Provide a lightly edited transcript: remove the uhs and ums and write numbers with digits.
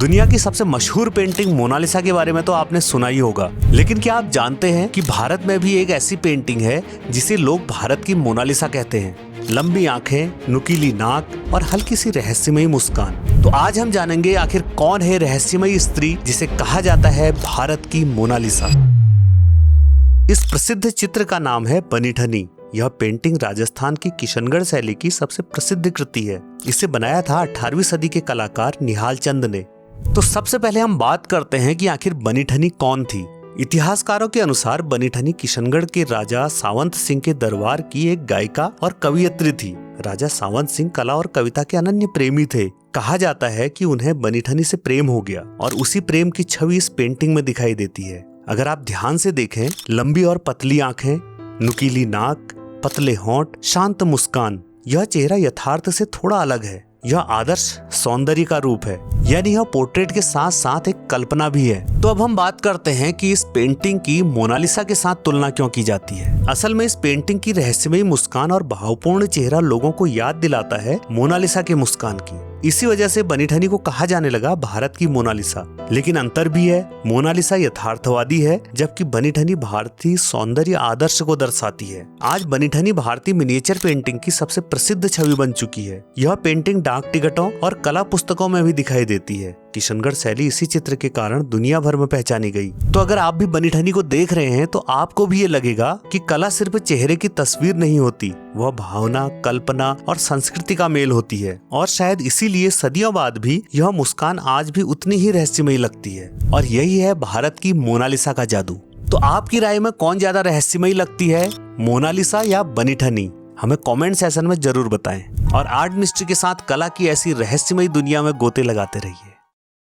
दुनिया की सबसे मशहूर पेंटिंग मोनालिसा के बारे में तो आपने सुना ही होगा, लेकिन क्या आप जानते हैं कि भारत में भी एक ऐसी पेंटिंग है जिसे लोग भारत की मोनालिसा कहते हैं। लंबी आंखें, नुकीली नाक और हल्की सी रहस्यमयी मुस्कान। तो आज हम जानेंगे आखिर कौन है रहस्यमयी स्त्री जिसे कहा जाता है भारत की मोनालिसा। इस प्रसिद्ध चित्र का नाम है बनी ठनी। यह पेंटिंग राजस्थान की किशनगढ़ शैली की सबसे प्रसिद्ध कृति है। इसे बनाया था 18वीं सदी के कलाकार निहाल चंद ने। तो सबसे पहले हम बात करते हैं कि आखिर बनी ठनी कौन थी। इतिहासकारों के अनुसार बनी ठनी किशनगढ़ के राजा सावंत सिंह के दरबार की एक गायिका और कवियत्री थी। राजा सावंत सिंह कला और कविता के अनन्य प्रेमी थे। कहा जाता है कि उन्हें बनी ठनी से प्रेम हो गया और उसी प्रेम की छवि इस पेंटिंग में दिखाई देती है। अगर आप ध्यान से देखें, लंबी और पतली आंखें, नुकीली नाक, पतले होंठ, शांत मुस्कान, यह चेहरा यथार्थ से थोड़ा अलग है। यह आदर्श सौंदर्य का रूप है, यानी यह पोर्ट्रेट के साथ साथ एक कल्पना भी है। तो अब हम बात करते हैं कि इस पेंटिंग की मोनालिसा के साथ तुलना क्यों की जाती है। असल में इस पेंटिंग की रहस्यमयी मुस्कान और भावपूर्ण चेहरा लोगों को याद दिलाता है मोनालिसा के मुस्कान की। इसी वजह से बनी ठनी को कहा जाने लगा भारत की मोनालिसा। लेकिन अंतर भी है, मोनालिसा यथार्थवादी है जबकि बनी ठनी भारतीय सौंदर्य आदर्श को दर्शाती है। आज बनी ठनी भारतीय मिनिएचर पेंटिंग की सबसे प्रसिद्ध छवि बन चुकी है। यह पेंटिंग डाक टिकटों और कला पुस्तकों में भी दिखाई देती है। किशनगढ़ शैली इसी चित्र के कारण दुनिया भर में पहचानी गई। तो अगर आप भी बनी ठनी को देख रहे हैं तो आपको भी ये लगेगा कि कला सिर्फ चेहरे की तस्वीर नहीं होती, वह भावना, कल्पना और संस्कृति का मेल होती है। और शायद इसीलिए सदियों बाद भी यह मुस्कान आज भी उतनी ही रहस्यमयी लगती है। और यही है भारत की मोनालिसा का जादू। तो आपकी राय में कौन ज्यादा रहस्यमयी लगती है, मोनालिसा या बनी ठनी? हमें कमेंट सेशन में जरूर बताएं। और आर्ट मिस्ट्री के साथ कला की ऐसी रहस्यमयी दुनिया में गोते लगाते रहिए।